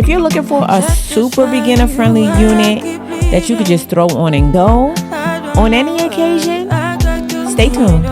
If you're looking for a super beginner friendly unit that you could just throw on and go on any occasion, stay tuned.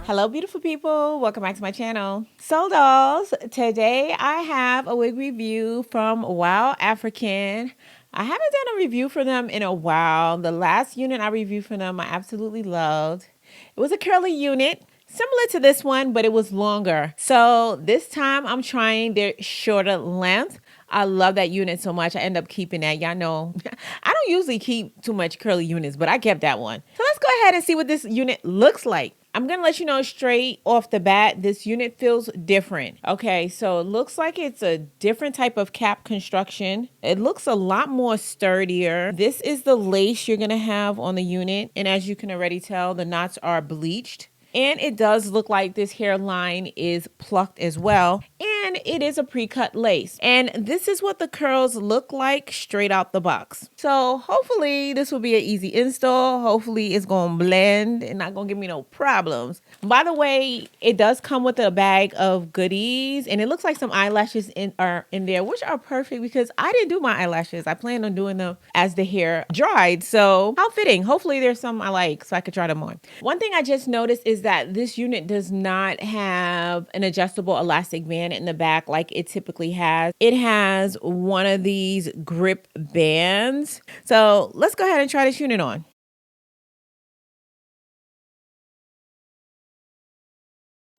Hello beautiful people, welcome back to my channel. So dolls, today I have a wig review from Wild African. I haven't done a review for them in a while. The last unit I reviewed for them I absolutely loved. It was a curly unit, similar to this one, but it was longer. So this time I'm trying their shorter length. I love that unit so much. I end up keeping that. Y'all know I don't usually keep too much curly units, but I kept that one. So let's go ahead and see what this unit looks like. I'm going to let you know straight off the bat, this unit feels different. Okay, so it looks like it's a different type of cap construction. It looks a lot more sturdier. This is the lace you're going to have on the unit. And as you can already tell, the knots are bleached. And it does look like this hairline is plucked as well. And it is a pre-cut lace. And this is what the curls look like straight out the box. So hopefully this will be an easy install. Hopefully it's going to blend and not going to give me no problems. By the way, it does come with a bag of goodies. And it looks like some eyelashes are in there, which are perfect because I didn't do my eyelashes. I plan on doing them as the hair dried. So how fitting. Hopefully there's some I like so I could try them on. One thing I just noticed is that this unit does not have an adjustable elastic band in the back like it typically has. It has one of these grip bands. So let's go ahead and try this unit on.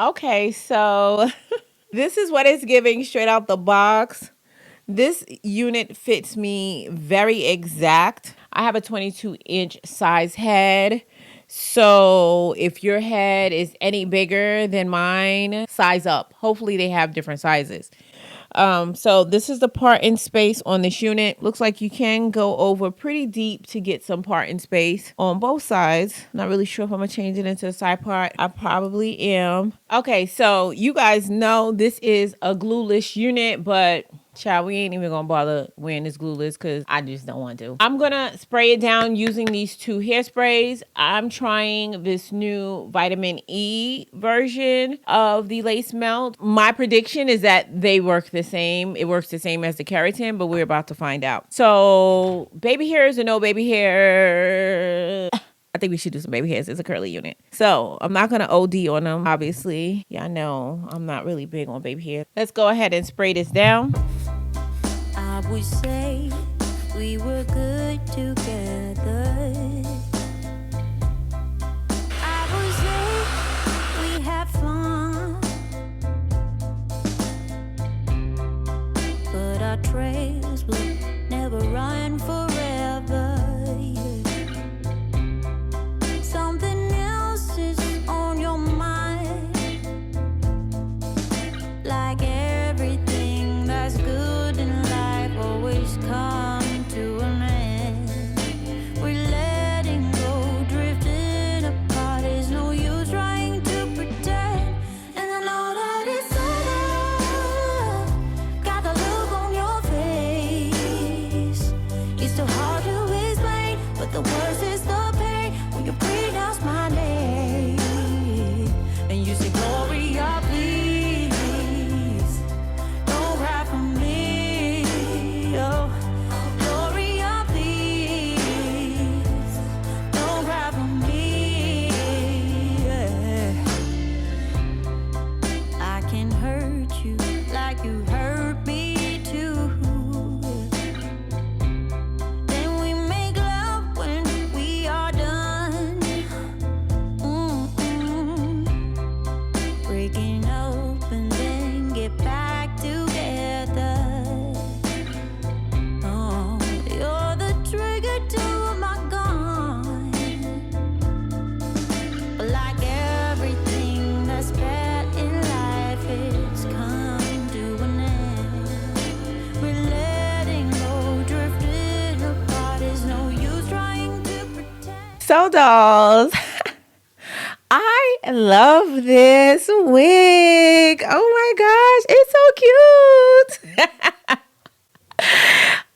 Okay, so this is what it's giving straight out the box. This unit fits me very exact. I have a 22-inch size head. So if your head is any bigger than mine, size up. Hopefully they have different sizes. So this is the part in space on this unit. Looks like you can go over pretty deep to get some part in space on both sides. Not really sure if I'm gonna change it into the side part. I probably am. Okay, so you guys know this is a glueless unit, but child, we ain't even gonna bother wearing this glueless because I just don't want to. I'm gonna spray it down using these two hairsprays. I'm trying this new vitamin E version of the lace melt. My prediction is that they work the same. It works the same as the keratin, but we're about to find out. So baby hairs or no baby hair, I think we should do some baby hairs. It's a curly unit. So I'm not going to OD on them, obviously. Yeah, I know I'm not really big on baby hair. Let's go ahead and spray this down. I would say we were good together. I would say we had fun, but our trails will never run forever. Something else is on your mind, like everything that's good in life always come to an end. We're letting go, drifting apart. There's no use trying to pretend. And I know that it's over. Got the look on your face. It's so hard to explain, but the worst is the pain when you pronounce my name and you say, Gloria, please don't cry for me. Oh, Gloria, please don't cry for me. Yeah. I can hurt you like you hurt me too. Then we make love when we are done. Breaking up and then get back together. Oh, you're the trigger to my gun. But like everything that's bad in life, it's come to an end. We're letting go, drifting apart. There's no use trying to pretend. So dolls, I love this wig. Oh my gosh, it's so cute.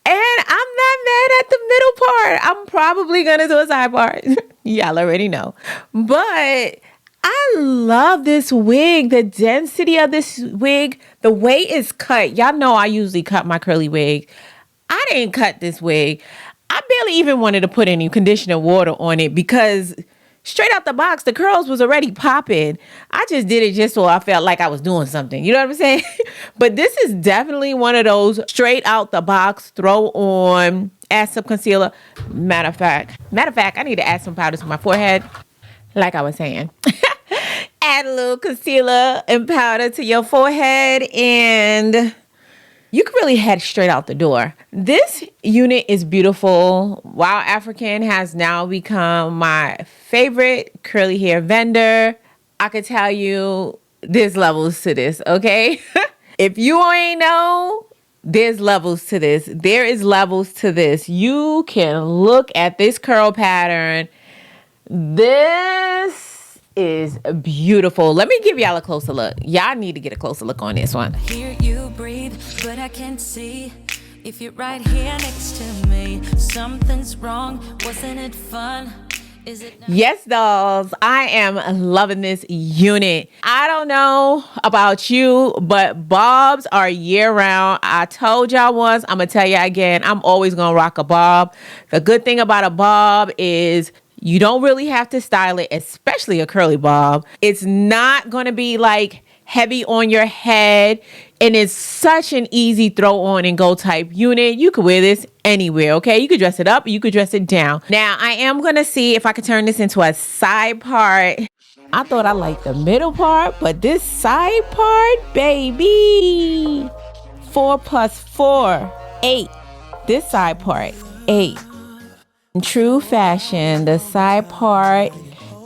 And I'm not mad at the middle part. I'm probably going to do a side part. Y'all already know. But I love this wig. The density of this wig. The way it's cut. Y'all know I usually cut my curly wig. I didn't cut this wig. I barely even wanted to put any conditioner water on it because straight out the box, the curls was already popping. I just did it just so I felt like I was doing something. You know what I'm saying? But this is definitely one of those straight out the box, throw on, add some concealer. Matter of fact, I need to add some powder to my forehead. Like I was saying. Add a little concealer and powder to your forehead and you can really head straight out the door. This unit is beautiful. Wild African has now become my favorite curly hair vendor. I could tell you there's levels to this, okay? If you ain't know, there's levels to this. There is levels to this. You can look at this curl pattern. This is beautiful. Let me give y'all a closer look. Y'all need to get a closer look on this one. I hear you breathe, but I can't see if you're right here next to me. Something's wrong. Wasn't it fun? Is it not? Yes, dolls. I am loving this unit. I don't know about you, but bobs are year round. I told y'all once, I'm going to tell you again, I'm always going to rock a bob. The good thing about a bob is you don't really have to style it, especially a curly bob. It's not going to be like heavy on your head. And it's such an easy throw on and go type unit. You could wear this anywhere, okay? You could dress it up, you could dress it down. Now, I am going to see if I could turn this into a side part. I thought I liked the middle part, but this side part, baby. 4 plus 4, 8. This side part, 8. In true fashion, the side part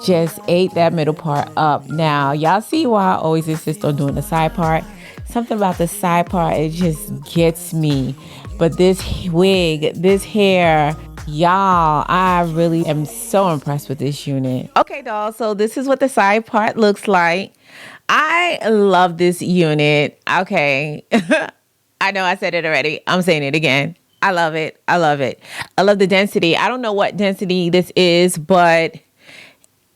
just ate that middle part up. Now, y'all see why I always insist on doing the side part? Something about the side part, it just gets me. But this wig, this hair, y'all, I really am so impressed with this unit. Okay, dolls, so this is what the side part looks like. I love this unit. Okay. I know I said it already. I'm saying it again. I love it. I love it. I love the density. I don't know what density this is, but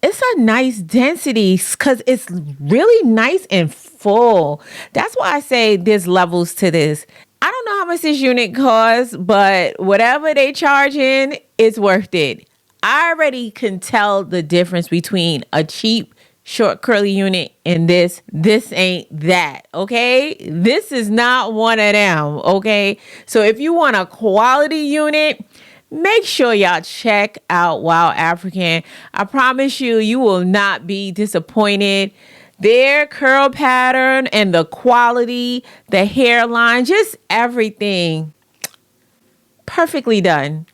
it's a nice density because it's really nice and full. That's why I say there's levels to this. I don't know how much this unit costs, but whatever they charging, it's worth it. I already can tell the difference between a cheap short curly unit and this. This ain't that, okay? This is not one of them, okay? So if you want a quality unit, make sure y'all check out Wild African. I promise you, you will not be disappointed. Their curl pattern and the quality, the hairline, just everything. Perfectly done.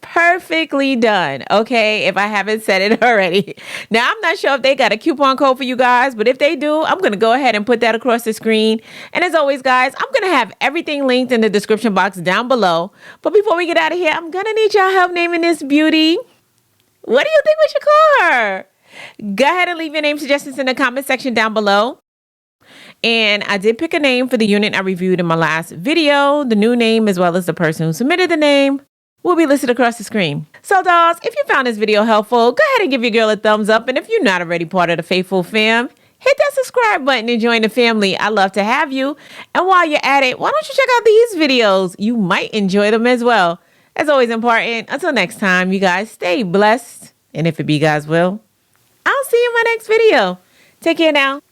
Perfectly done. Okay, if I haven't said it already. Now, I'm not sure if they got a coupon code for you guys, but if they do, I'm going to go ahead and put that across the screen. And as always, guys, I'm going to have everything linked in the description box down below. But before we get out of here, I'm going to need y'all help naming this beauty. What do you think we should call her? Go ahead and leave your name suggestions in the comment section down below. And I did pick a name for the unit I reviewed in my last video. The new name, as well as the person who submitted the name, will be listed across the screen. So, dolls, if you found this video helpful, go ahead and give your girl a thumbs up. And if you're not already part of the Faithful Fam, hit that subscribe button and join the family. I'd love to have you. And while you're at it, why don't you check out these videos? You might enjoy them as well. As always important, until next time, you guys stay blessed. And if it be God's will, I'll see you in my next video. Take care now.